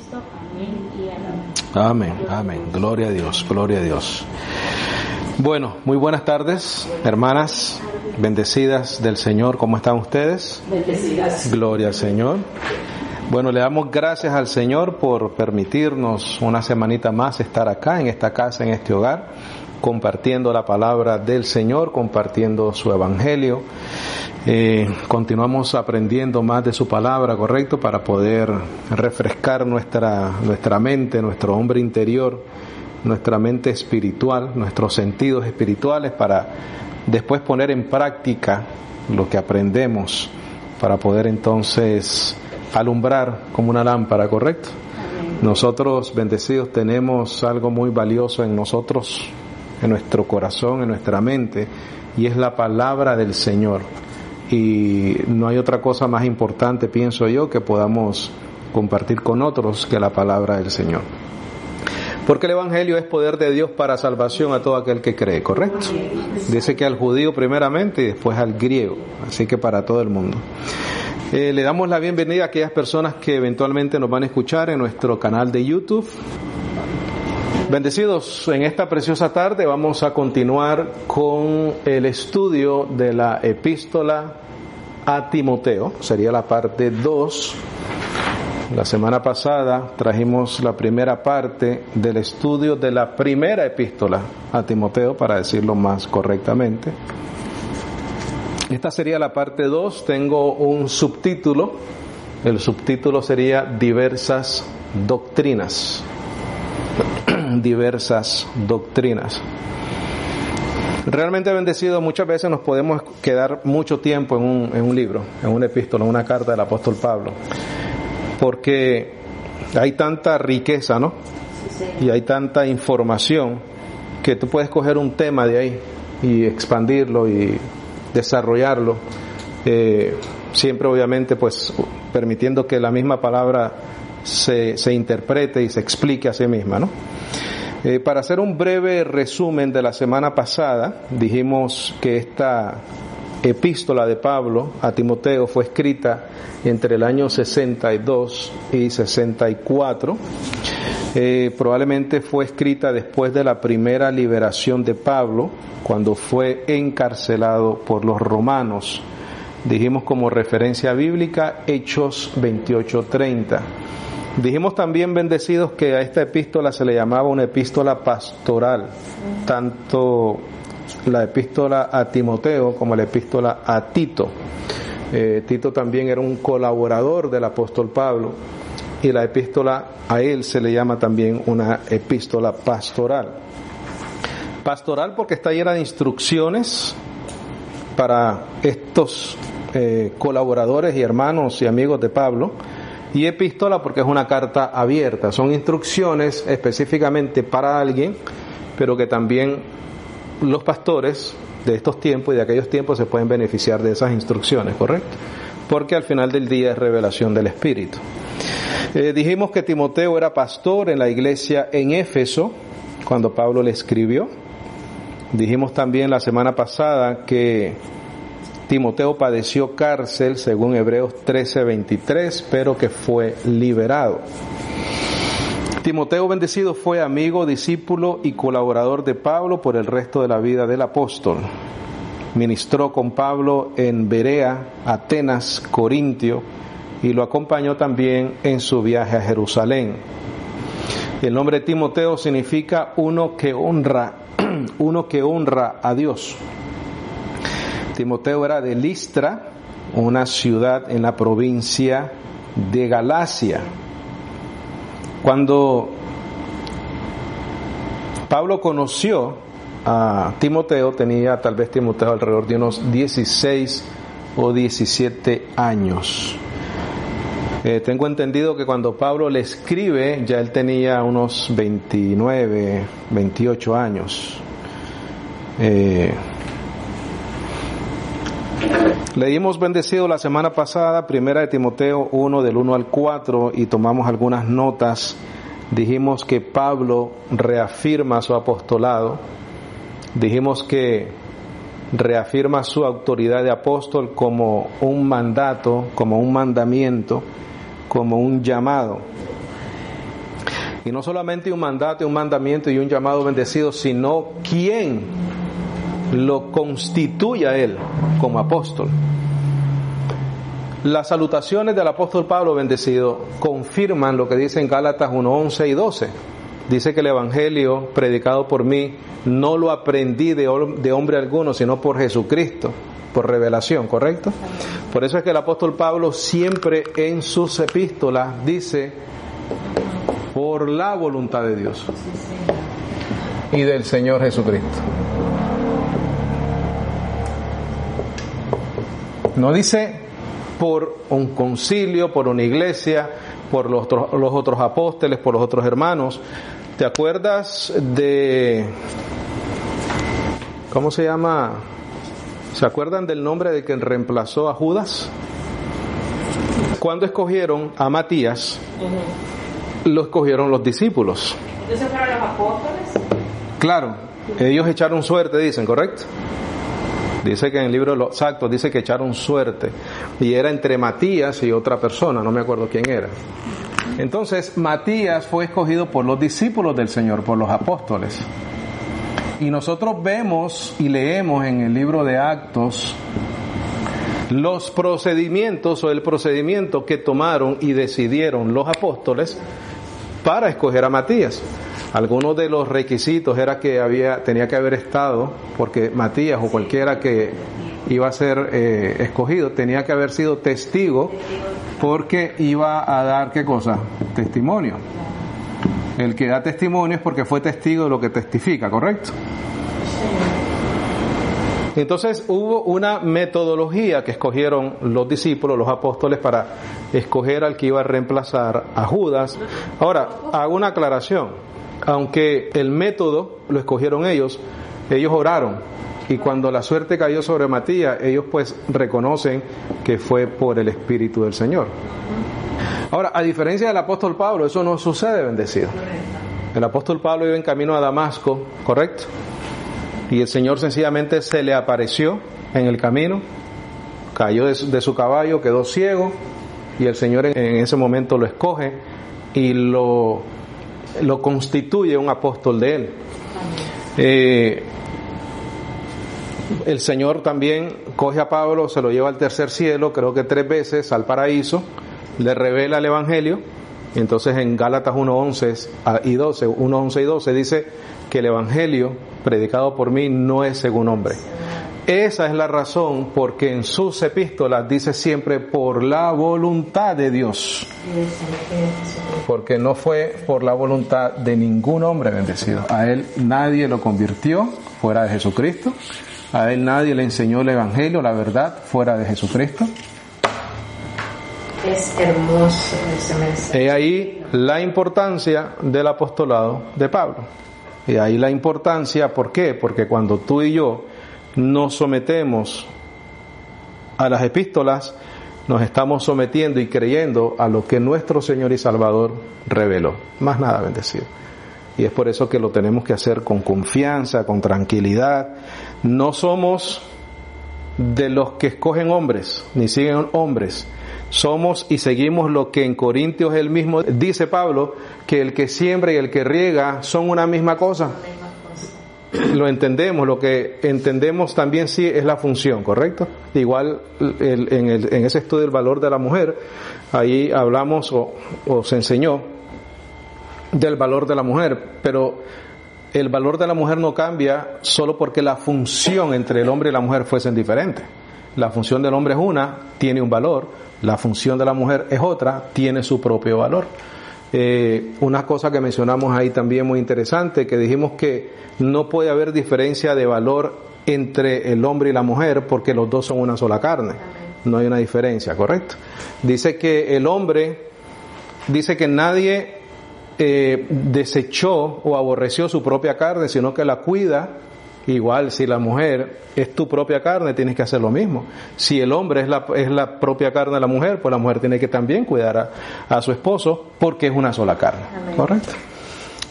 Jesucristo. Amén y amén. Amén, amén. Gloria a Dios, gloria a Dios. Bueno, muy buenas tardes, hermanas, bendecidas del Señor. ¿Cómo están ustedes? Bendecidas. Gloria al Señor. Bueno, le damos gracias al Señor por permitirnos una semanita más estar acá, en esta casa, en este hogar, compartiendo la palabra del Señor, compartiendo su evangelio. Continuamos aprendiendo más de su palabra, correcto, para poder refrescar nuestra mente, nuestro hombre interior, nuestra mente espiritual, nuestros sentidos espirituales, para después poner en práctica lo que aprendemos, para poder entonces alumbrar como una lámpara, correcto. Nosotros, bendecidos, tenemos algo muy valioso en nosotros, en nuestro corazón, en nuestra mente, y es la palabra del Señor. Y no hay otra cosa más importante, pienso yo, que podamos compartir con otros que la palabra del Señor. Porque el Evangelio es poder de Dios para salvación a todo aquel que cree, ¿correcto? Dice que al judío primeramente y después al griego, así que para todo el mundo. Le damos la bienvenida a aquellas personas que eventualmente nos van a escuchar en nuestro canal de YouTube. Bendecidos, en esta preciosa tarde vamos a continuar con el estudio de la epístola a Timoteo, sería la parte 2. La semana pasada trajimos la primera parte del estudio de la primera epístola a Timoteo, para decirlo más correctamente. Esta sería la parte 2, tengo un subtítulo, el subtítulo sería Diversas Doctrinas. Diversas doctrinas. Realmente, bendecido, muchas veces nos podemos quedar mucho tiempo en un libro, en una epístola, en una carta del apóstol Pablo, porque hay tanta riqueza, ¿no? Y hay tanta información que tú puedes coger un tema de ahí y expandirlo y desarrollarlo, siempre obviamente pues permitiendo que la misma palabra se interprete y se explique a sí misma, ¿no? Para hacer un breve resumen de la semana pasada, dijimos que esta epístola de Pablo a Timoteo fue escrita entre el año 62 y 64. Probablemente fue escrita después de la primera liberación de Pablo, cuando fue encarcelado por los romanos. Dijimos como referencia bíblica Hechos 28:30. Dijimos también, bendecidos, que a esta epístola se le llamaba una epístola pastoral, tanto la epístola a Timoteo como la epístola a Tito. Tito también era un colaborador del apóstol Pablo, y la epístola a él se le llama también una epístola pastoral. Pastoral porque está llena de instrucciones para estos colaboradores y hermanos y amigos de Pablo, y epístola porque es una carta abierta, son instrucciones específicamente para alguien, pero que también los pastores de estos tiempos y de aquellos tiempos se pueden beneficiar de esas instrucciones, ¿correcto? Porque al final del día es revelación del Espíritu. Dijimos que Timoteo era pastor en la iglesia en Éfeso cuando Pablo le escribió. Dijimos también la semana pasada que Timoteo padeció cárcel según Hebreos 13:23, pero que fue liberado. Timoteo, bendecido, fue amigo, discípulo y colaborador de Pablo por el resto de la vida del apóstol. Ministró con Pablo en Berea, Atenas, Corintio, y lo acompañó también en su viaje a Jerusalén. El nombre de Timoteo significa uno que honra a Dios. Timoteo era de Listra, una ciudad en la provincia de Galacia. Cuando Pablo conoció a Timoteo, tenía tal vez Timoteo alrededor de unos 16 o 17 años. Tengo entendido que cuando Pablo le escribe, ya él tenía unos 29, 28 años. Leímos, bendecido, la semana pasada, primera de Timoteo 1, del 1 al 4, y tomamos algunas notas. Dijimos que Pablo reafirma su apostolado. Dijimos que reafirma su autoridad de apóstol como un mandato, como un mandamiento, como un llamado. Y no solamente un mandato, un mandamiento y un llamado bendecido, sino quién lo constituye a él como apóstol. Las salutaciones del apóstol Pablo bendecido confirman lo que dice en Gálatas 1:11 y 12. Dice que el evangelio predicado por mí no lo aprendí de hombre alguno, sino por Jesucristo, por revelación, ¿correcto? Por eso es que el apóstol Pablo siempre en sus epístolas dice por la voluntad de Dios y del Señor Jesucristo. No dice por un concilio, por una iglesia, por los otros apóstoles, por los otros hermanos. ¿Te acuerdas de... ¿Cómo se llama? ¿Se acuerdan del nombre de quien reemplazó a Judas? Cuando escogieron a Matías, lo escogieron los discípulos. ¿Entonces fueron los apóstoles? Claro, ellos echaron suerte, dicen, ¿correcto? Dice que en el libro de los Actos dice que echaron suerte. Y era entre Matías y otra persona, no me acuerdo quién era. Entonces, Matías fue escogido por los discípulos del Señor, por los apóstoles. Y nosotros vemos y leemos en el libro de Actos los procedimientos o el procedimiento que tomaron y decidieron los apóstoles para escoger a Matías. Algunos de los requisitos era que tenía que haber estado, porque Matías o cualquiera que iba a ser escogido tenía que haber sido testigo, porque iba a dar ¿qué cosa? Testimonio. El que da testimonio es porque fue testigo de lo que testifica, ¿correcto? Entonces hubo una metodología que escogieron los discípulos, los apóstoles, para escoger al que iba a reemplazar a Judas. Ahora, hago una aclaración. Aunque el método lo escogieron ellos oraron. Y cuando la suerte cayó sobre Matías, ellos pues reconocen que fue por el Espíritu del Señor. Ahora, a diferencia del apóstol Pablo, eso no sucede, bendecido. El apóstol Pablo iba en camino a Damasco, ¿correcto? Y el Señor sencillamente se le apareció en el camino, cayó de su caballo, quedó ciego, y el Señor en ese momento lo escoge y lo constituye un apóstol de él. El Señor también coge a Pablo, se lo lleva al tercer cielo, creo que 3 veces, al paraíso, le revela el Evangelio. Y entonces en Gálatas 1:11 y 12 dice que el Evangelio predicado por mí no es según hombre. Esa es la razón porque en sus epístolas dice siempre por la voluntad de Dios. Porque no fue por la voluntad de ningún hombre bendecido. A él nadie lo convirtió fuera de Jesucristo. A él nadie le enseñó el Evangelio, la verdad, fuera de Jesucristo. Es hermoso ese mensaje. He ahí la importancia del apostolado de Pablo. Y ahí la importancia, ¿por qué? Porque cuando tú y yo nos sometemos a las epístolas, nos estamos sometiendo y creyendo a lo que nuestro Señor y Salvador reveló. Más nada, bendecido. Y es por eso que lo tenemos que hacer con confianza, con tranquilidad. No somos de los que escogen hombres, ni siguen hombres. Somos y seguimos lo que en Corintios él mismo dice Pablo, que el que siembra y el que riega son una misma cosa. Lo entendemos, lo que entendemos también sí es la función, ¿correcto? Igual en ese estudio del valor de la mujer, ahí hablamos o se enseñó del valor de la mujer, pero el valor de la mujer no cambia solo porque la función entre el hombre y la mujer fuesen diferentes. La función del hombre es una, tiene un valor, la función de la mujer es otra, tiene su propio valor. Una cosa que mencionamos ahí también muy interesante, que dijimos que no puede haber diferencia de valor entre el hombre y la mujer porque los dos son una sola carne. No hay una diferencia, ¿correcto? Dice que el hombre, dice que nadie desechó o aborreció su propia carne, sino que la cuida. Igual, si la mujer es tu propia carne, tienes que hacer lo mismo. Si el hombre es la propia carne de la mujer, pues la mujer tiene que también cuidar a su esposo, porque es una sola carne. Amén. ¿Correcto?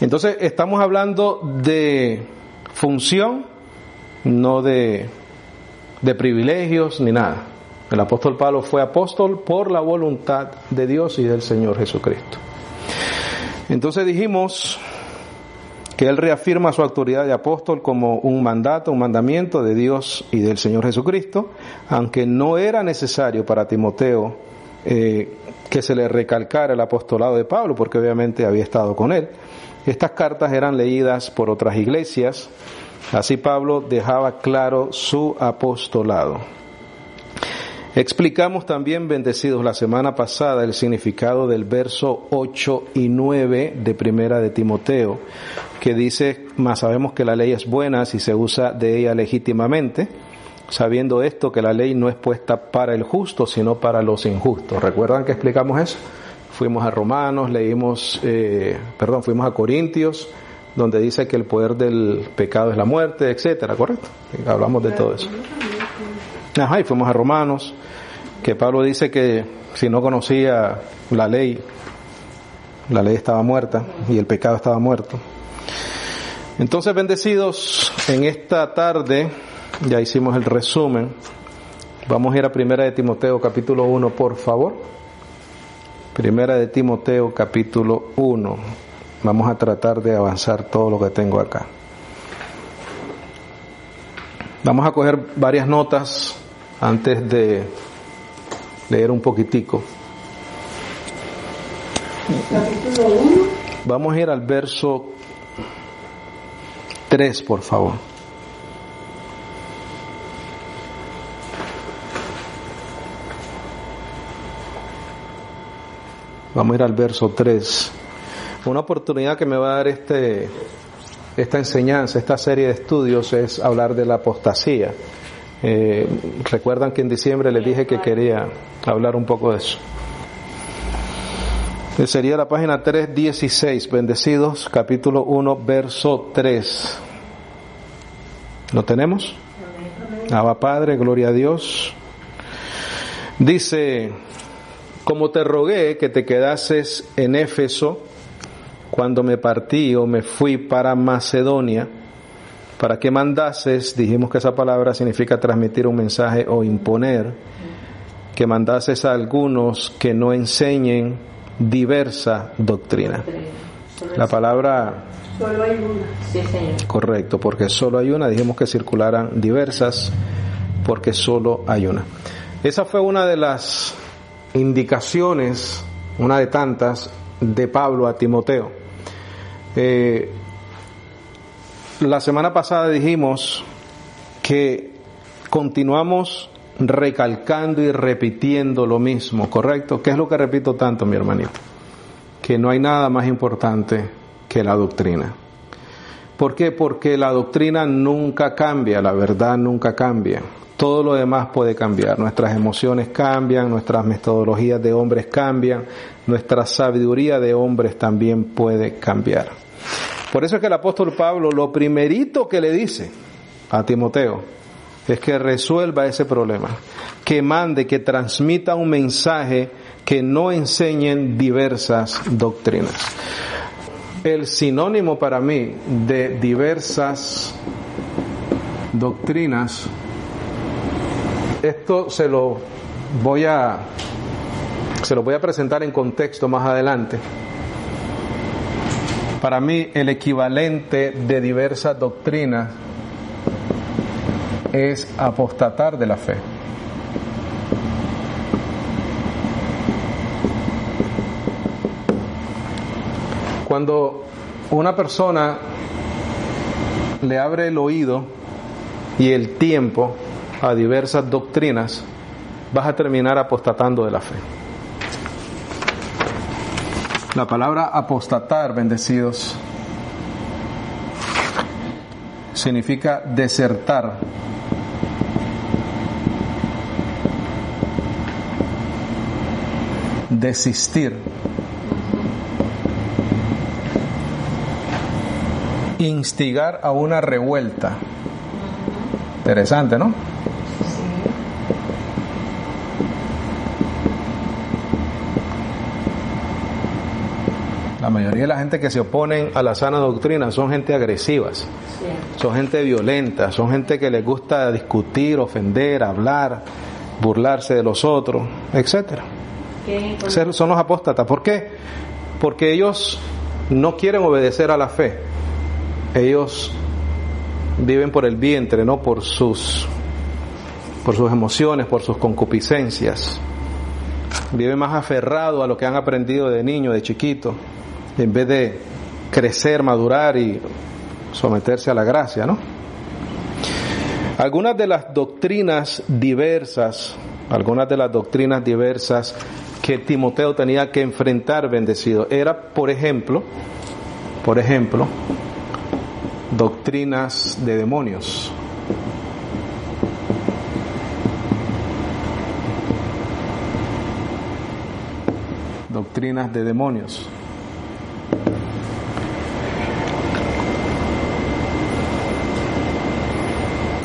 Entonces, estamos hablando de función, no de privilegios ni nada. El apóstol Pablo fue apóstol por la voluntad de Dios y del Señor Jesucristo. Entonces dijimos que él reafirma su autoridad de apóstol como un mandato, un mandamiento de Dios y del Señor Jesucristo, aunque no era necesario para Timoteo que se le recalcara el apostolado de Pablo, porque obviamente había estado con él. Estas cartas eran leídas por otras iglesias, así Pablo dejaba claro su apostolado. Explicamos también, bendecidos, la semana pasada el significado del verso 8 y 9 de Primera de Timoteo, que dice: mas sabemos que la ley es buena si se usa de ella legítimamente, sabiendo esto que la ley no es puesta para el justo, sino para los injustos. ¿Recuerdan que explicamos eso? Fuimos a Romanos, fuimos a Corintios, donde dice que el poder del pecado es la muerte, etcétera, ¿correcto? Hablamos de todo eso. Y fuimos a Romanos, que Pablo dice que si no conocía la ley estaba muerta y el pecado estaba muerto. Entonces, bendecidos, en esta tarde ya hicimos el resumen. Vamos a ir a Primera de Timoteo capítulo 1, por favor. Primera de Timoteo capítulo 1. Vamos a tratar de avanzar todo lo que tengo acá. Vamos a coger varias notas antes de leer un poquitico. Capítulo 1. Vamos a ir al verso 3, por favor. Vamos a ir al verso 3. Una oportunidad que me va a dar esta enseñanza, esta serie de estudios, es hablar de la apostasía. Recuerdan que en diciembre les dije que quería hablar un poco de eso. Sería la página 316, bendecidos, capítulo 1, verso 3. ¿Lo tenemos? Abba Padre, gloria a Dios. Dice: como te rogué que te quedases en Éfeso cuando me partí o me fui para Macedonia, para que mandases, dijimos que esa palabra significa transmitir un mensaje o imponer, que mandases a algunos que no enseñen diversa doctrina. La palabra... Solo hay una. Sí, Señor. Correcto, porque solo hay una. Dijimos que circularan diversas, porque solo hay una. Esa fue una de las indicaciones, una de tantas, de Pablo a Timoteo. La semana pasada dijimos que continuamos recalcando y repitiendo lo mismo, ¿correcto? ¿Qué es lo que repito tanto, mi hermanito? Que no hay nada más importante que la doctrina. ¿Por qué? Porque la doctrina nunca cambia, la verdad nunca cambia. Todo lo demás puede cambiar. Nuestras emociones cambian, nuestras metodologías de hombres cambian, nuestra sabiduría de hombres también puede cambiar. Por eso es que el apóstol Pablo, lo primerito que le dice a Timoteo es que resuelva ese problema, que mande, que transmita un mensaje, que no enseñen diversas doctrinas. El sinónimo para mí de diversas doctrinas, esto se lo voy a presentar en contexto más adelante. Para mí, el equivalente de diversas doctrinas es apostatar de la fe. Cuando una persona le abre el oído y el tiempo a diversas doctrinas, vas a terminar apostatando de la fe. La palabra apostatar, bendecidos, significa desertar. Desistir. Instigar a una revuelta. Interesante, ¿no? La mayoría de la gente que se oponen a la sana doctrina son gente agresivas, son gente violenta, son gente que les gusta discutir, ofender, hablar, burlarse de los otros, etcétera. Son los apóstatas. ¿Por qué? Porque ellos no quieren obedecer a la fe. Ellos viven por el vientre, no por sus emociones, por sus concupiscencias. Viven más aferrados a lo que han aprendido de niño, de chiquito, en vez de crecer, madurar y someterse a la gracia, ¿no? Algunas de las doctrinas diversas que Timoteo tenía que enfrentar, bendecido, era, por ejemplo, doctrinas de demonios. Doctrinas de demonios.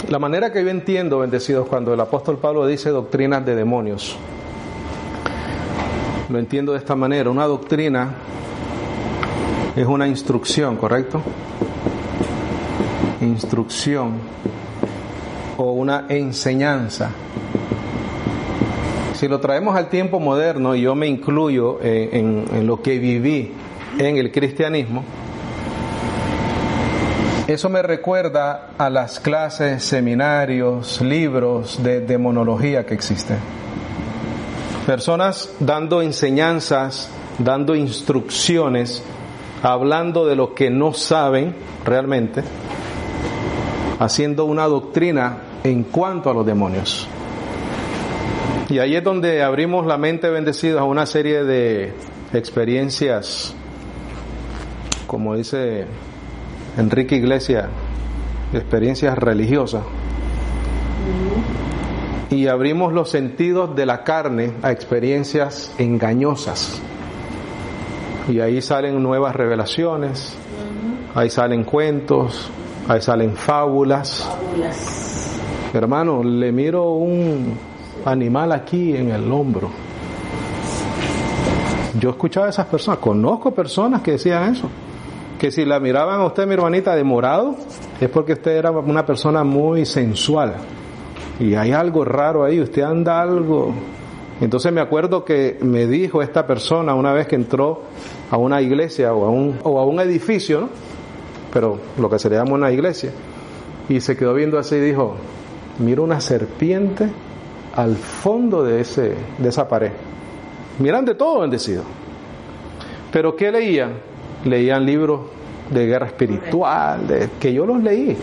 La manera que yo entiendo, bendecidos, cuando el apóstol Pablo dice doctrinas de demonios, lo entiendo de esta manera. Una doctrina es una instrucción, ¿correcto? Instrucción o una enseñanza. Si lo traemos al tiempo moderno, y yo me incluyo en lo que viví en el cristianismo, eso me recuerda a las clases, seminarios, libros de demonología que existen. Personas dando enseñanzas, dando instrucciones, hablando de lo que no saben realmente, haciendo una doctrina en cuanto a los demonios. Y ahí es donde abrimos la mente, bendecidos, a una serie de experiencias, como dice Enrique Iglesias, experiencias religiosas. Y abrimos los sentidos de la carne a experiencias engañosas. Y ahí salen nuevas revelaciones, ahí salen cuentos, ahí salen fábulas. Hermano, le miro un animal aquí en el hombro. Yo escuchaba a esas personas, conozco personas que decían eso, que si la miraban a usted, mi hermanita, de morado, es porque usted era una persona muy sensual y hay algo raro ahí, usted anda algo. Entonces me acuerdo que me dijo esta persona una vez que entró a una iglesia o a un edificio, ¿no? Pero lo que se le llama una iglesia, y se quedó viendo así y dijo: miro una serpiente al fondo de esa pared. Miran de todo, bendecido. ¿Pero qué leían? Leían libros de guerra espiritual, que yo los leí.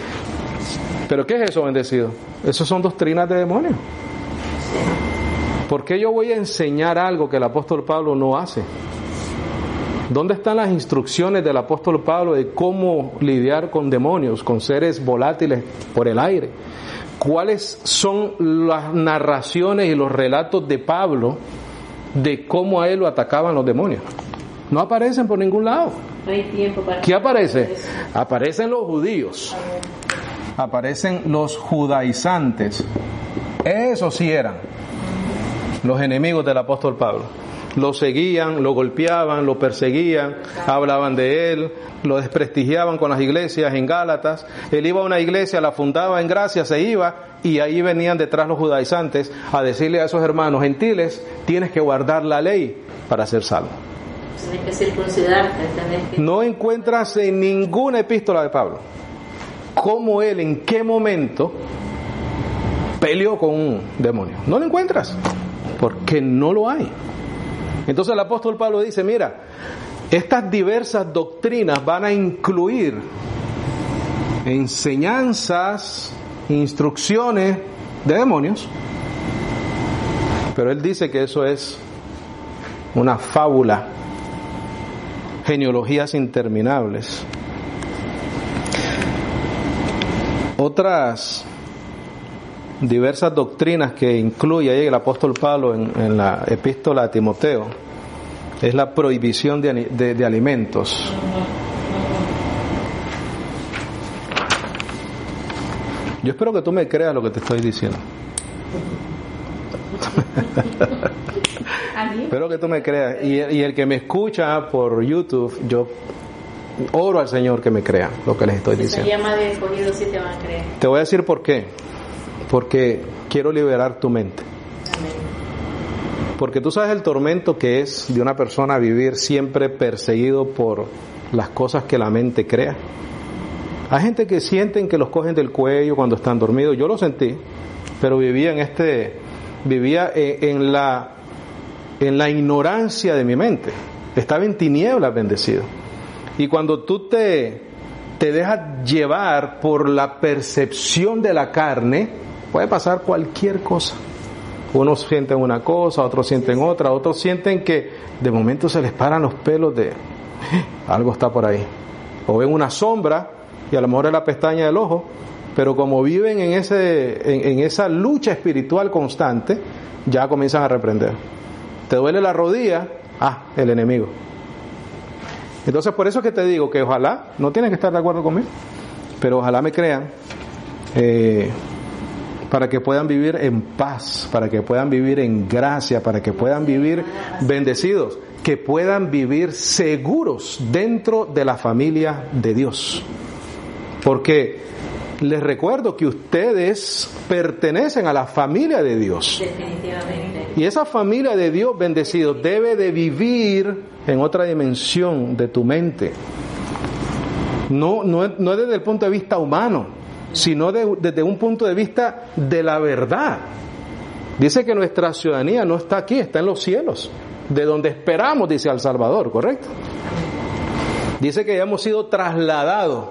¿Pero qué es eso, bendecido? Eso son doctrinas de demonios. ¿Por qué yo voy a enseñar algo que el apóstol Pablo no hace? ¿Dónde están las instrucciones del apóstol Pablo de cómo lidiar con demonios, con seres volátiles por el aire? ¿Cuáles son las narraciones y los relatos de Pablo de cómo a él lo atacaban los demonios? No aparecen por ningún lado. No hay tiempo para... ¿Qué aparece? Aparecen los judíos. Aparecen los judaizantes. Esos sí eran los enemigos del apóstol Pablo. Lo seguían, lo golpeaban, lo perseguían, hablaban de él, lo desprestigiaban con las iglesias en Gálatas. Él iba a una iglesia, la fundaba en gracia, se iba, y ahí venían detrás los judaizantes a decirle a esos hermanos gentiles: tienes que guardar la ley para ser salvo. Tienes que circuncidarte, No encuentras en ninguna epístola de Pablo cómo él, en qué momento peleó con un demonio. No lo encuentras, porque no lo hay. Entonces el apóstol Pablo dice: mira, estas diversas doctrinas van a incluir enseñanzas, instrucciones de demonios, pero él dice que eso es una fábula, genealogías interminables. Otras diversas doctrinas que incluye ahí el apóstol Pablo en la epístola a Timoteo es la prohibición de alimentos. Yo espero que tú me creas lo que te estoy diciendo. Espero que tú me creas. Y el que me escucha por YouTube, yo oro al Señor que me crea lo que les estoy diciendo. Se llama de escogido, sí te van a creer. Te voy a decir por qué. Porque quiero liberar tu mente. Amén. Porque tú sabes el tormento que es de una persona vivir siempre perseguido por las cosas que la mente crea. Hay gente que sienten que los cogen del cuello cuando están dormidos. Yo lo sentí, pero vivía en la ignorancia de mi mente. Estaba en tinieblas, bendecido. Y cuando tú te dejas llevar por la percepción de la carne, puede pasar cualquier cosa. Unos sienten una cosa, otros sienten otra, otros sienten que de momento se les paran los pelos de algo está por ahí. O ven una sombra y a lo mejor es la pestaña del ojo, pero como viven en esa lucha espiritual constante, ya comienzan a reprender. ¿Te duele la rodilla? El enemigo. Entonces por eso es que te digo que ojalá, no tienes que estar de acuerdo conmigo, pero ojalá me crean, para que puedan vivir en paz, para que puedan vivir en gracia, para que puedan vivir bendecidos, que puedan vivir seguros dentro de la familia de Dios. Porque les recuerdo que ustedes pertenecen a la familia de Dios. Definitivamente. Y esa familia de Dios bendecido debe de vivir en otra dimensión de tu mente. No desde el punto de vista humano, sino desde un punto de vista de la verdad. Dice que nuestra ciudadanía no está aquí, está en los cielos, de donde esperamos, dice, al Salvador, ¿correcto? Dice que ya hemos sido trasladados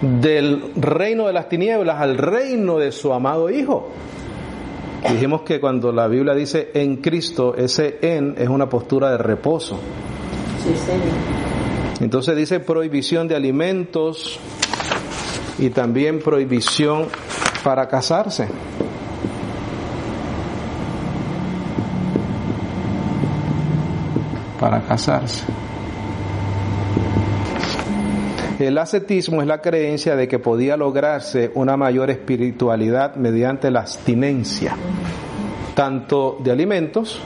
del reino de las tinieblas al reino de su amado Hijo. Dijimos que cuando la Biblia dice en Cristo, ese en es una postura de reposo. Sí, señor. Entonces dice prohibición de alimentos y también prohibición para casarse. Para casarse. El ascetismo es la creencia de que podía lograrse una mayor espiritualidad mediante la abstinencia, tanto de alimentos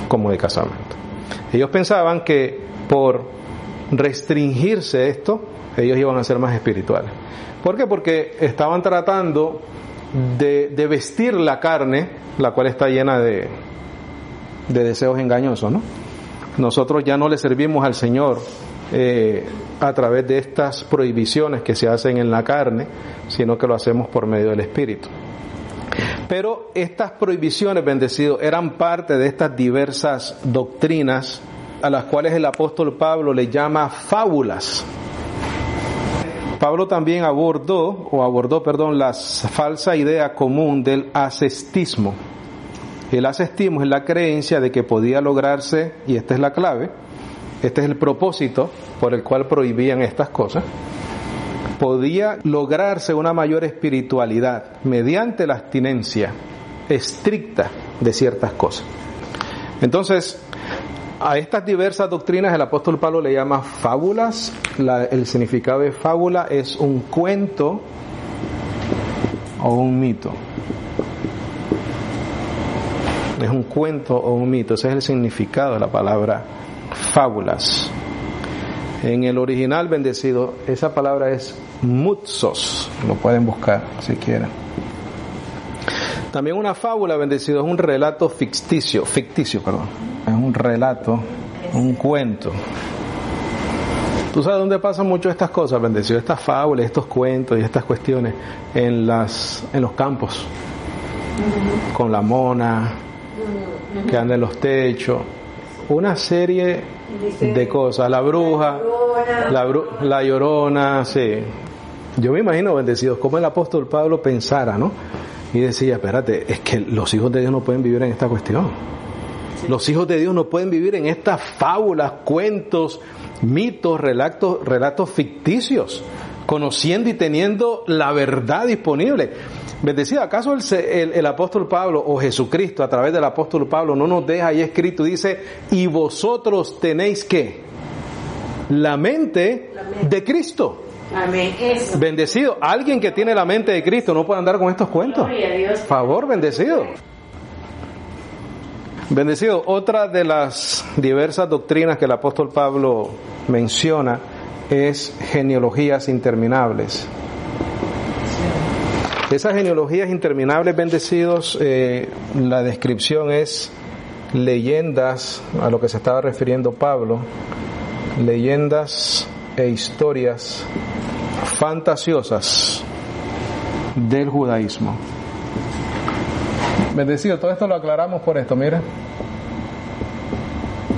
como de casamiento. Ellos pensaban que por restringirse esto, ellos iban a ser más espirituales. ¿Por qué? Porque estaban tratando de vestir la carne, la cual está llena de deseos engañosos, ¿no? Nosotros ya no le servimos al Señor a través de estas prohibiciones que se hacen en la carne, sino que lo hacemos por medio del Espíritu. Pero estas prohibiciones, bendecidos, eran parte de estas diversas doctrinas a las cuales el apóstol Pablo le llama fábulas. Pablo también abordó la falsa idea común del ascetismo. El ascetismo es la creencia de que podía lograrse, y esta es la clave, este es el propósito por el cual prohibían estas cosas, podía lograrse una mayor espiritualidad mediante la abstinencia estricta de ciertas cosas. Entonces, a estas diversas doctrinas el apóstol Pablo le llama fábulas. El significado de fábula es un cuento o un mito. Es un cuento o un mito, ese es el significado de la palabra fábulas. En el original, bendecido, esa palabra es mutsos, lo pueden buscar si quieren. También una fábula, bendecido, es un relato ficticio, es un relato, un cuento. ¿Tú sabes dónde pasan mucho estas cosas, bendecido? Estas fábulas, estos cuentos y estas cuestiones en los campos, con la mona que anda en los techos, una serie de cosas, la bruja, la llorona, sí. Yo me imagino, bendecidos, como el apóstol Pablo pensara, ¿no? Y decía, espérate, es que los hijos de Dios no pueden vivir en esta cuestión. Los hijos de Dios no pueden vivir en estas fábulas, cuentos, mitos, relatos ficticios, conociendo y teniendo la verdad disponible. Bendecido, ¿acaso el apóstol Pablo o Jesucristo a través del apóstol Pablo no nos deja ahí escrito, dice, y vosotros tenéis ¿qué? La mente de Cristo. Amén. Eso. Bendecido, alguien que tiene la mente de Cristo no puede andar con estos cuentos. Gloria a Dios. Favor, bendecido. Bendecido, otra de las diversas doctrinas que el apóstol Pablo menciona es genealogías interminables. Esas genealogías interminables, bendecidos, la descripción es leyendas a lo que se estaba refiriendo Pablo, leyendas e historias fantasiosas del judaísmo. Bendecido, todo esto lo aclaramos por esto, mire,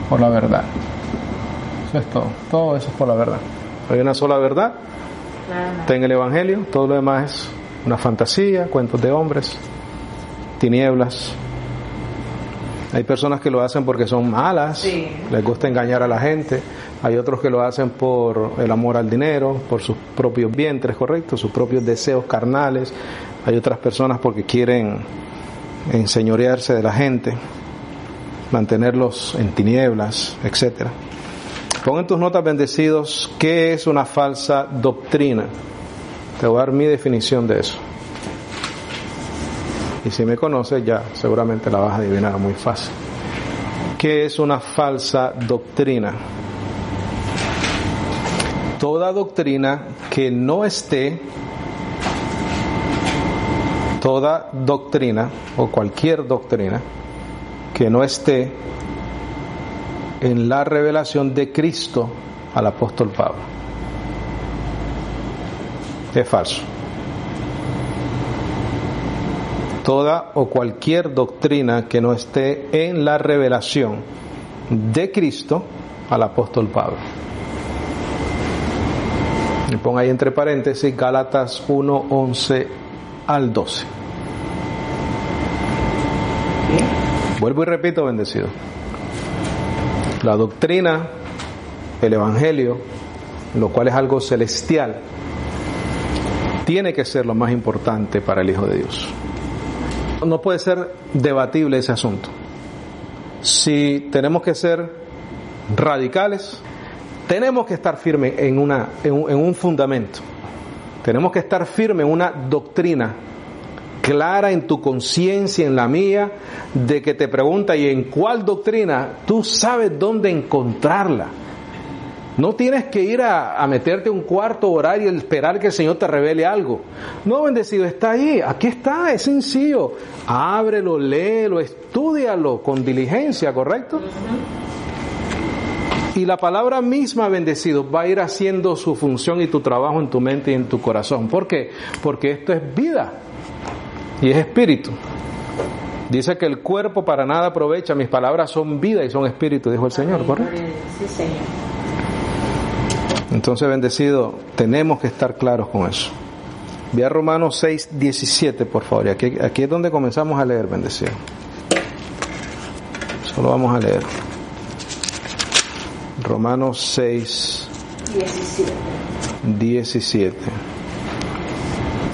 por la verdad. Eso es todo eso es por la verdad. Hay una sola verdad, está en el Evangelio, todo lo demás es una fantasía, cuentos de hombres, tinieblas. Hay personas que lo hacen porque son malas, sí, les gusta engañar a la gente. Hay otros que lo hacen por el amor al dinero, por sus propios vientres, correcto, sus propios deseos carnales. Hay otras personas porque quieren enseñorearse de la gente, mantenerlos en tinieblas, etcétera. Pon en tus notas, bendecidos, ¿qué es una falsa doctrina? Te voy a dar mi definición de eso. Y si me conoces ya seguramente la vas a adivinar muy fácil. ¿Qué es una falsa doctrina? Toda doctrina que no esté, toda doctrina o cualquier doctrina que no esté en la revelación de Cristo al apóstol Pablo. Es falso. Toda o cualquier doctrina que no esté en la revelación de Cristo al apóstol Pablo. Y ponga ahí entre paréntesis Gálatas 1, 11 al 12. Vuelvo y repito, bendecido. La doctrina, el Evangelio, lo cual es algo celestial, tiene que ser lo más importante para el Hijo de Dios. No puede ser debatible ese asunto. Si tenemos que ser radicales, tenemos que estar firmes en un fundamento. Tenemos que estar firmes en una doctrina clara en tu conciencia, en la mía, de que te pregunta, ¿y en cuál doctrina? Tú sabes dónde encontrarla. No tienes que ir a meterte a un cuarto, orar y esperar que el Señor te revele algo. No, bendecido, está ahí, aquí está, es sencillo. Ábrelo, léelo, estúdialo con diligencia, ¿correcto? Y la palabra misma, bendecido, va a ir haciendo su función y tu trabajo en tu mente y en tu corazón. ¿Por qué? Porque esto es vida y es espíritu. Dice que el cuerpo para nada aprovecha, mis palabras son vida y son espíritu, dijo el Señor, ¿correcto? Sí, Señor. Entonces, bendecido, tenemos que estar claros con eso. Ve a Romanos 6, 17, por favor. Aquí es donde comenzamos a leer, bendecido. Solo vamos a leer. Romanos 6, 17.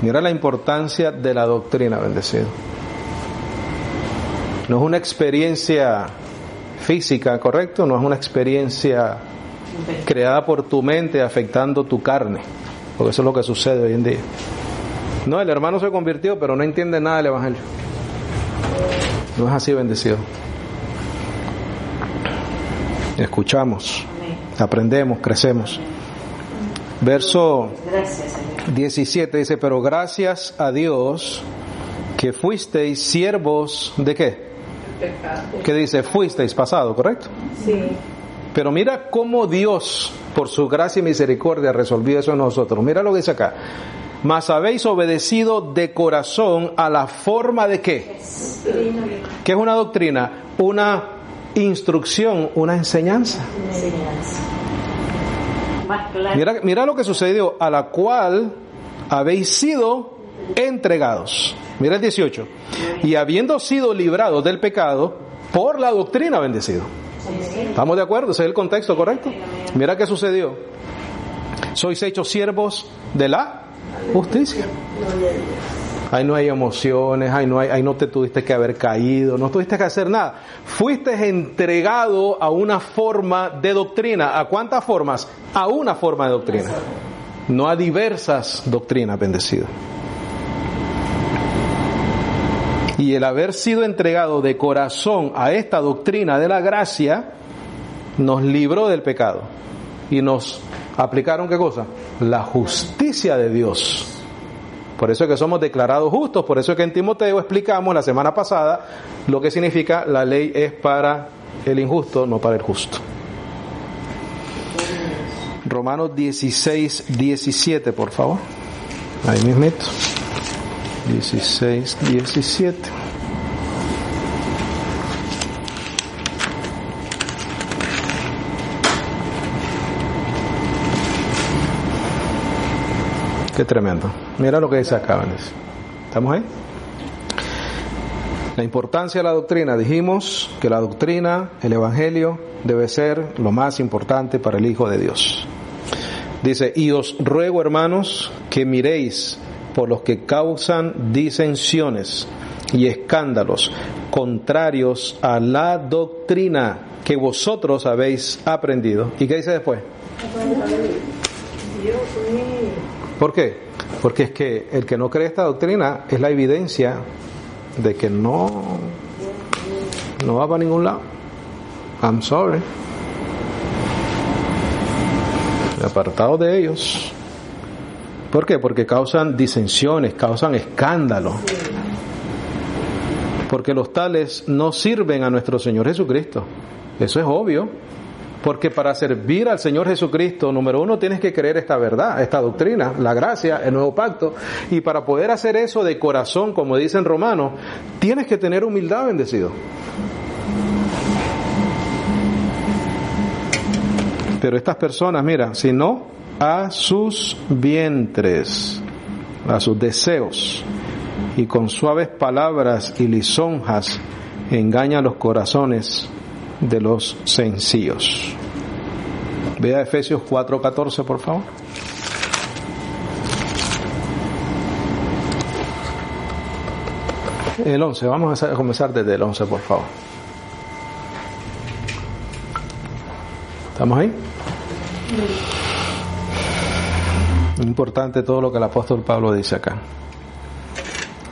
Mira la importancia de la doctrina, bendecido. No es una experiencia física, ¿correcto? No es una experiencia creada por tu mente afectando tu carne, porque eso es lo que sucede hoy en día. No, el hermano se convirtió, pero no entiende nada del Evangelio. No es así, bendecido. Escuchamos, aprendemos, crecemos. Verso 17 dice, pero gracias a Dios que fuisteis siervos de ¿qué? ¿Qué dice? Fuisteis, pasado, ¿correcto? Sí. Pero mira cómo Dios, por su gracia y misericordia, resolvió eso en nosotros. Mira lo que dice acá. Mas habéis obedecido de corazón a la forma de ¿qué? ¿Qué es una doctrina? Una instrucción, una enseñanza. Mira lo que sucedió, a la cual habéis sido entregados. Mira el 18. Y habiendo sido librados del pecado por la doctrina, bendecido. ¿Estamos de acuerdo? ¿Ese es el contexto correcto? Mira qué sucedió. Sois hechos siervos de la justicia. Ahí no hay emociones, ahí no te tuviste que haber caído, no tuviste que hacer nada. Fuiste entregado a una forma de doctrina. ¿A cuántas formas? A una forma de doctrina. No a diversas doctrinas, bendecido. Y el haber sido entregado de corazón a esta doctrina de la gracia nos libró del pecado y nos aplicaron ¿qué cosa? La justicia de Dios Por eso es que somos declarados justos, por eso es que en Timoteo explicamos la semana pasada lo que significa la ley es para el injusto, no para el justo. Romanos 16, 17, por favor. Ahí mismito. 16, 17. Qué tremendo. Mira lo que dice acá, ¿ves? ¿Estamos ahí? La importancia de la doctrina. Dijimos que la doctrina, el evangelio, debe ser lo más importante para el Hijo de Dios. Dice, y os ruego, hermanos, que miréis por los que causan disensiones y escándalos contrarios a la doctrina que vosotros habéis aprendido. ¿Y qué dice después? ¿Por qué? Porque es que el que no cree esta doctrina es la evidencia de que no va para ningún lado. I'm sorry. Apartados de ellos. ¿Por qué? Porque causan disensiones, causan escándalo. Porque los tales no sirven a nuestro Señor Jesucristo. Eso es obvio. Porque para servir al Señor Jesucristo, número uno, tienes que creer esta verdad, esta doctrina, la gracia, el nuevo pacto. Y para poder hacer eso de corazón, como dicen Romanos, tienes que tener humildad, bendecido. Pero estas personas, mira, si no, a sus vientres, a sus deseos, y con suaves palabras y lisonjas engañan los corazones de los sencillos. Vea Efesios 4:14, por favor. El 11, vamos a comenzar desde el 11, por favor. ¿Estamos ahí? Importante todo lo que el apóstol Pablo dice acá.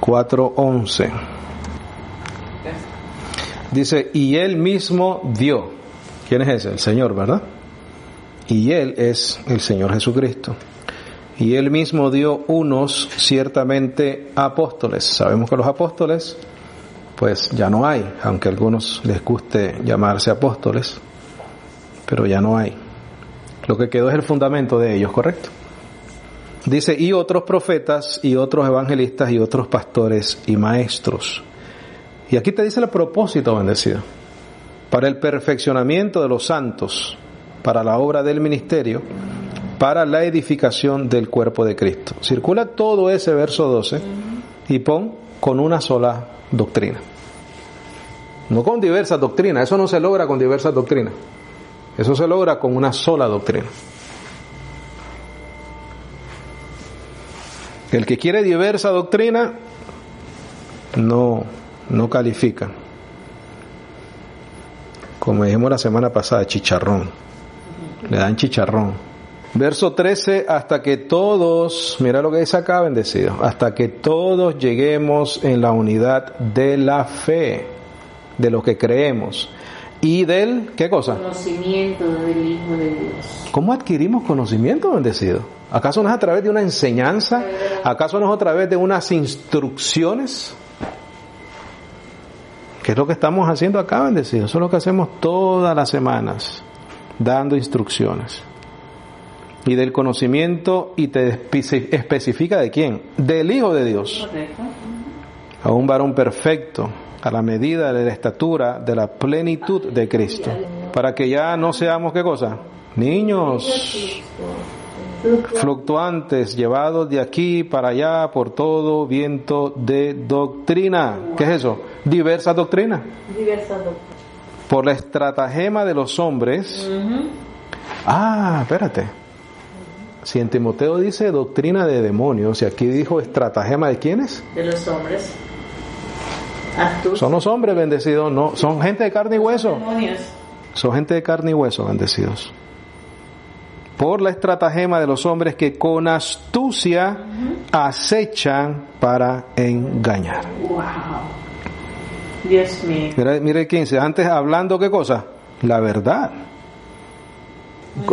4:11. Dice, y él mismo dio. ¿Quién es ese? El Señor, ¿verdad? Y él es el Señor Jesucristo. Y él mismo dio unos ciertamente apóstoles. Sabemos que los apóstoles, pues ya no hay, aunque a algunos les guste llamarse apóstoles, pero ya no hay. Lo que quedó es el fundamento de ellos, ¿correcto? Dice, y otros profetas, y otros evangelistas, y otros pastores y maestros. Y aquí te dice el propósito, bendecido. Para el perfeccionamiento de los santos, para la obra del ministerio, para la edificación del cuerpo de Cristo. Circula todo ese verso 12 y pon con una sola doctrina. No con diversas doctrinas, eso no se logra con diversas doctrinas. Eso se logra con una sola doctrina. El que quiere diversa doctrina no califica. Como dijimos la semana pasada, chicharrón. Le dan chicharrón. Verso 13, hasta que todos, mira lo que dice acá, bendecido, hasta que todos lleguemos en la unidad de la fe, de lo que creemos, y del, ¿qué cosa? Conocimiento del Hijo de Dios. ¿Cómo adquirimos conocimiento, bendecido? ¿Acaso no es a través de una enseñanza? ¿Acaso no es a través de unas instrucciones? ¿Qué es lo que estamos haciendo acá, bendecido? Eso es lo que hacemos todas las semanas, dando instrucciones. Y del conocimiento, y te especifica de quién, del Hijo de Dios. Correcto. A un varón perfecto, a la medida de la estatura de la plenitud de Cristo, para que ya no seamos, ¿qué cosa? Niños fluctuantes, llevados de aquí para allá por todo viento de doctrina. ¿Qué es eso? Diversas doctrinas. Diversas doctrinas. Por la estratagema de los hombres. Espérate. Si en Timoteo dice doctrina de demonios, y aquí dijo estratagema de quiénes? De los hombres. Astutos. Son los hombres bendecidos, no, son gente de carne y hueso. Demonios. Son gente de carne y hueso, bendecidos. Por la estratagema de los hombres que con astucia acechan para engañar. Wow. Dios mío. Mira el 15, antes hablando, ¿qué cosa? La verdad.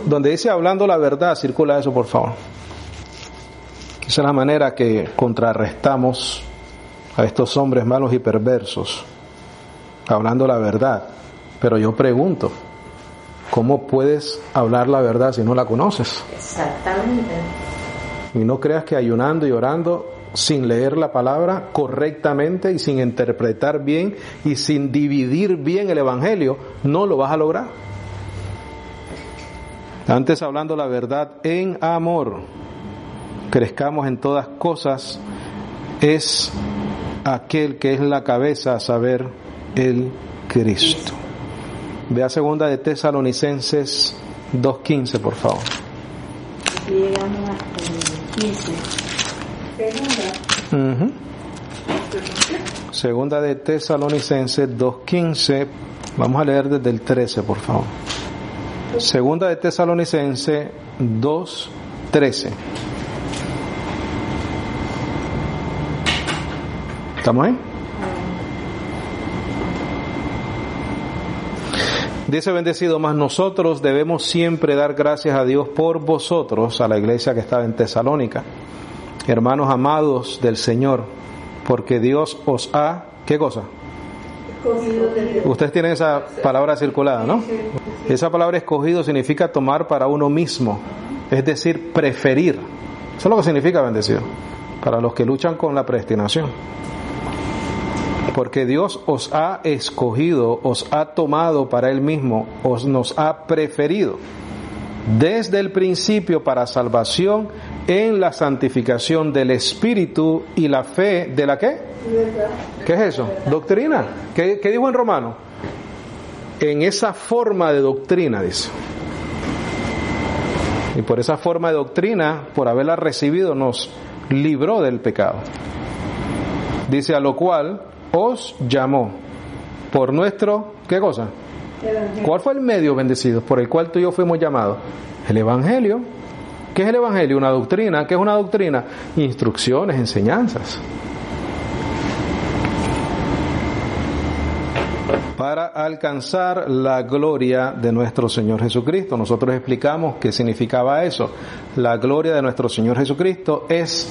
Donde dice hablando la verdad, circula eso, por favor. Esa es la manera que contrarrestamos a estos hombres malos y perversos, hablando la verdad. Pero yo pregunto, ¿cómo puedes hablar la verdad si no la conoces? Exactamente. Y no creas que ayunando y orando, sin leer la palabra correctamente y sin interpretar bien y sin dividir bien el evangelio, no lo vas a lograr. Antes, hablando la verdad en amor, crezcamos en todas cosas, es aquel que es la cabeza, a saber, el Cristo. Vea segunda de Tesalonicenses 2:15, por favor. Llegamos hasta el 15. Segunda de Tesalonicenses 2:15. Vamos a leer desde el 13, por favor. Segunda de Tesalonicenses 2:13. ¿Estamos ahí? Dice: bendecido, mas nosotros debemos siempre dar gracias a Dios por vosotros, a la iglesia que estaba en Tesalónica, hermanos amados del Señor, porque Dios os ha, ¿qué cosa? Ustedes tienen esa palabra circulada, ¿no? Esa palabra escogido significa tomar para uno mismo, es decir, preferir. Eso es lo que significa bendecido, para los que luchan con la predestinación. Porque Dios os ha escogido, os ha tomado para Él mismo, nos ha preferido desde el principio para salvación en la santificación del Espíritu y la fe de la ¿qué? ¿Qué es eso? Doctrina. ¿Qué dijo en Romano? En esa forma de doctrina, dice. Y por esa forma de doctrina, por haberla recibido, nos libró del pecado. Dice: a lo cual os llamó por nuestro, ¿qué cosa? ¿Cuál fue el medio, bendecidos, por el cual tú y yo fuimos llamados? El Evangelio. ¿Qué es el Evangelio? Una doctrina. ¿Qué es una doctrina? Instrucciones, enseñanzas. Para alcanzar la gloria de nuestro Señor Jesucristo. Nosotros explicamos qué significaba eso. La gloria de nuestro Señor Jesucristo es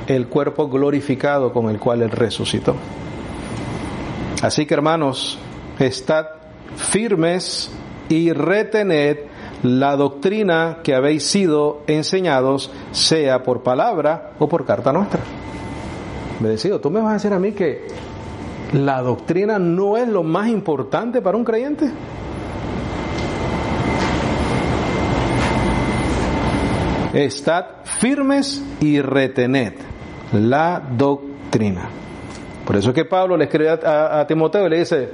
el cuerpo glorificado con el cual Él resucitó. Así que, hermanos, estad firmes y retened la doctrina que habéis sido enseñados, sea por palabra o por carta nuestra. Bendecido, ¿tú me vas a decir a mí que la doctrina no es lo más importante para un creyente? Estad firmes y retened la doctrina. Por eso es que Pablo le escribe a Timoteo y le dice: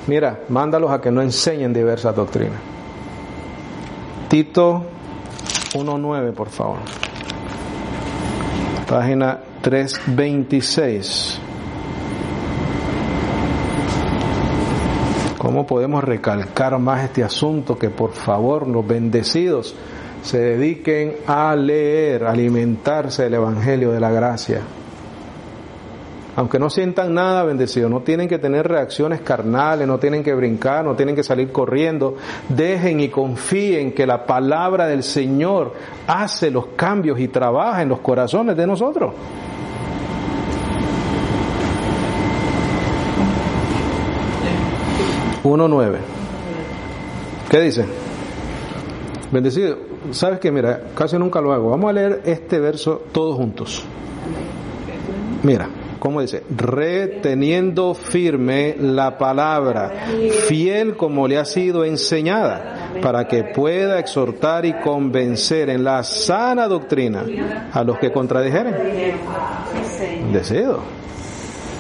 mira, mándalos a que no enseñen diversas doctrinas. Tito 1:9, por favor. Página 326. ¿Cómo podemos recalcar más este asunto? Que por favor los bendecidos se dediquen a leer, a alimentarse del Evangelio de la gracia. Aunque no sientan nada, bendecidos, no tienen que tener reacciones carnales, no tienen que brincar, no tienen que salir corriendo. Dejen y confíen que la palabra del Señor hace los cambios y trabaja en los corazones de nosotros. (1:9) ¿Qué dice? Bendecido, ¿sabes qué? Mira, casi nunca lo hago. Vamos a leer este verso todos juntos. Mira, ¿cómo dice? Reteniendo firme la palabra, fiel como le ha sido enseñada, para que pueda exhortar y convencer en la sana doctrina a los que contradijeren. Bendecido.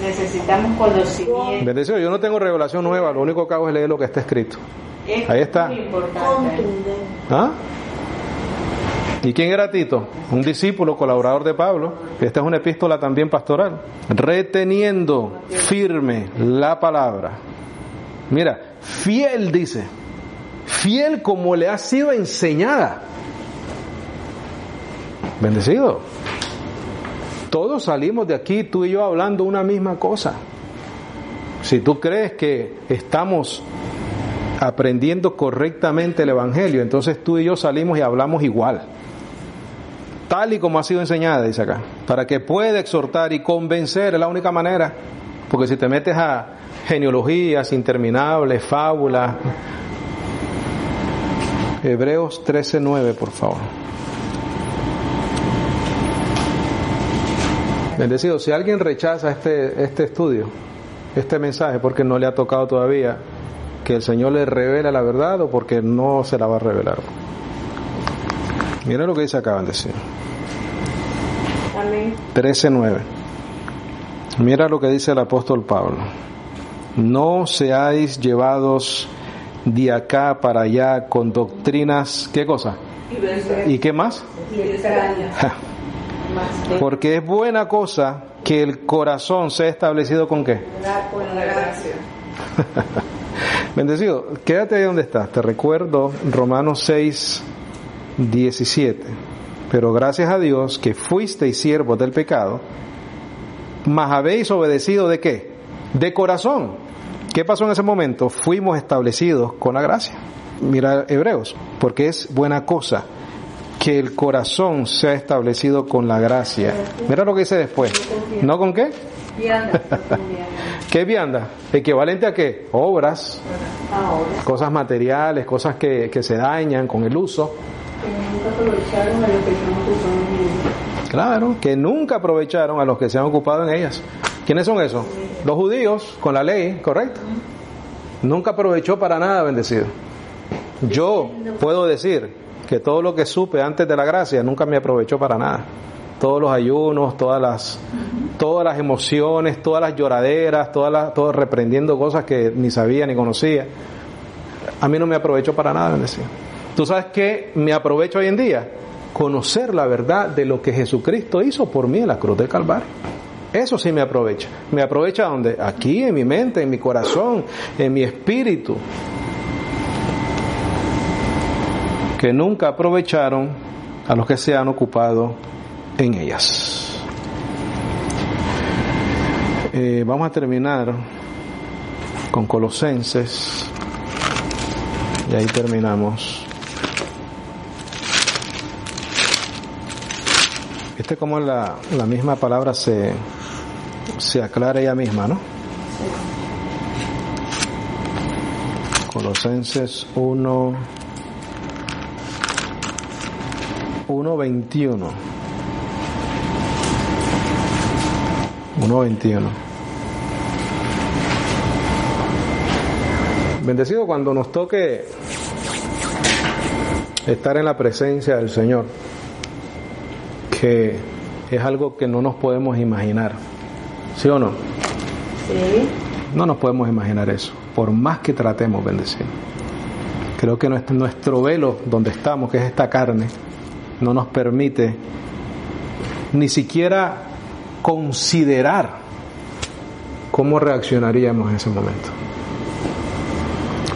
Necesitamos conocimiento. Bendecido, yo no tengo revelación nueva, lo único que hago es leer lo que está escrito. Ahí está. ¿Ah? ¿Y quién era Tito? Un discípulo, colaborador de Pablo. Esta es una epístola también pastoral. Reteniendo firme la palabra. Mira, fiel dice. Fiel como le ha sido enseñada. Bendecido. Todos salimos de aquí, tú y yo, hablando una misma cosa. Si tú crees que estamos aprendiendo correctamente el Evangelio, entonces tú y yo salimos y hablamos igual. tal y como ha sido enseñada, dice acá, para que pueda exhortar y convencer, es la única manera, porque si te metes a genealogías interminables, fábulas. Hebreos 13:9, por favor. Bendecido, si alguien rechaza este estudio, este mensaje, porque no le ha tocado todavía que el Señor le revele la verdad o porque no se la va a revelar. Mira lo que dice acá, bendecido. Amén. 13:9. Mira lo que dice el apóstol Pablo. No seáis llevados de acá para allá con doctrinas, ¿qué cosa? ¿Y qué más? Porque es buena cosa que el corazón sea establecido ¿con qué? Con la gracia. Bendecido, quédate ahí donde estás. Te recuerdo Romanos 6:17. Pero gracias a Dios que fuisteis siervos del pecado, mas habéis obedecido ¿de qué? De corazón. ¿Qué pasó en ese momento? Fuimos establecidos con la gracia. Mira Hebreos, porque es buena cosa que el corazón sea establecido con la gracia. Mira lo que dice después. ¿No con qué? Vianda. ¿Qué vianda? ¿Equivalente a qué? Obras, cosas materiales, cosas que se dañan con el uso. Que nunca aprovecharon a los que se han ocupado en ellas. Claro, que nunca aprovecharon a los que se han ocupado en ellas. ¿Quiénes son esos? Los judíos, con la ley, ¿correcto? Nunca aprovechó para nada, bendecido. Yo puedo decir que todo lo que supe antes de la gracia nunca me aprovechó para nada. Todos los ayunos, todas las emociones, todas las lloraderas, todo reprendiendo cosas que ni sabía ni conocía. A mí no me aprovechó para nada, bendecido. ¿Tú sabes qué me aprovecho hoy en día? Conocer la verdad de lo que Jesucristo hizo por mí en la cruz del Calvario. Eso sí me aprovecha. ¿Me aprovecha dónde? Aquí, en mi mente, en mi corazón, en mi espíritu. Que nunca aprovecharon a los que se han ocupado en ellas. Vamos a terminar con Colosenses. Y ahí terminamos. Como la misma palabra se aclara ella misma, ¿no? Colosenses 1:21. 1:21. Bendecido cuando nos toque estar en la presencia del Señor, que es algo que no nos podemos imaginar, ¿sí o no? Sí. No nos podemos imaginar eso, por más que tratemos, bendecido. Creo que nuestro velo donde estamos, que es esta carne, no nos permite ni siquiera considerar cómo reaccionaríamos en ese momento.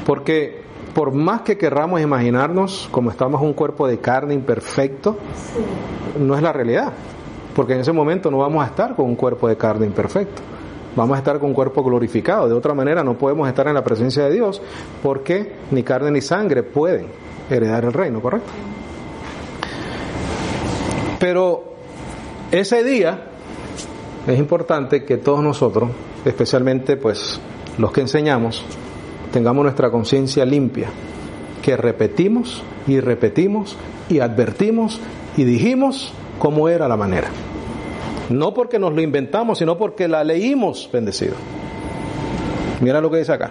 Porque por más que querramos imaginarnos como estamos en un cuerpo de carne imperfecto, no es la realidad, porque en ese momento no vamos a estar con un cuerpo de carne imperfecto, vamos a estar con un cuerpo glorificado. De otra manera no podemos estar en la presencia de Dios, porque ni carne ni sangre pueden heredar el reino, ¿correcto? Pero ese día es importante que todos nosotros, especialmente pues los que enseñamos, tengamos nuestra conciencia limpia, que repetimos y repetimos y advertimos y dijimos cómo era la manera. No porque nos lo inventamos, sino porque la leímos, bendecido. Mira lo que dice acá.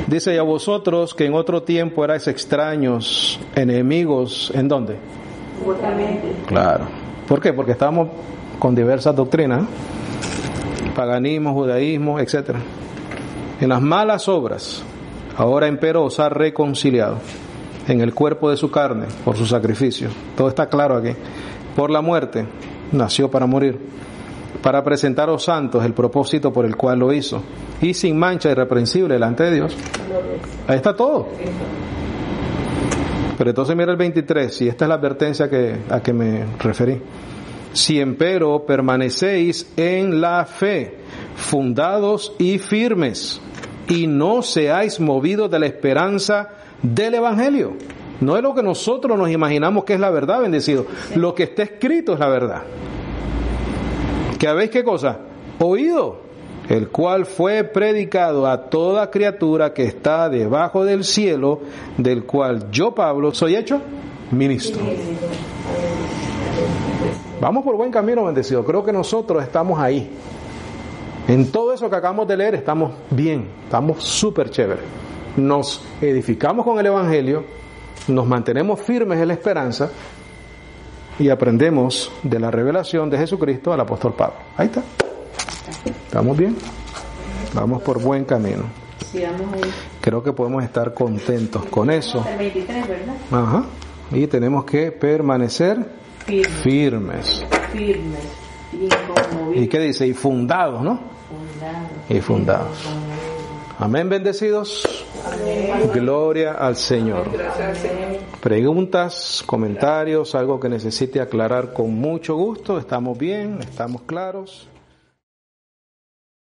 Dice: y a vosotros que en otro tiempo erais extraños, enemigos, ¿en dónde? Justamente. Claro. ¿Por qué? Porque estábamos con diversas doctrinas, ¿no? Paganismo, judaísmo, etcétera. En las malas obras, ahora empero os ha reconciliado en el cuerpo de su carne por su sacrificio. Todo está claro aquí. Por la muerte, nació para morir, para presentaros santos, el propósito por el cual lo hizo, y sin mancha, irreprensible delante de Dios. Ahí está todo. Pero entonces mira el 23, y esta es la advertencia a que me referí. Si empero permanecéis en la fe, fundados y firmes, y no seáis movidos de la esperanza del Evangelio. No es lo que nosotros nos imaginamos que es la verdad, bendecido. Lo que está escrito es la verdad. ¿Que habéis qué cosa? Oído, el cual fue predicado a toda criatura que está debajo del cielo, del cual yo, Pablo, soy hecho ministro. Vamos por buen camino, bendecido. Creo que nosotros estamos ahí. En todo eso que acabamos de leer estamos bien, estamos súper chéveres. Nos edificamos con el Evangelio, nos mantenemos firmes en la esperanza y aprendemos de la revelación de Jesucristo al apóstol Pablo. Ahí está. ¿Estamos bien? Vamos por buen camino. Creo que podemos estar contentos con eso. El 23, ¿verdad? Ajá. Y tenemos que permanecer firmes. ¿Y qué dice? Y fundados, ¿no? Y fundados. Amén, bendecidos. Amén. Gloria al Señor. Preguntas, comentarios, algo que necesite aclarar con mucho gusto. ¿Estamos bien? ¿Estamos claros?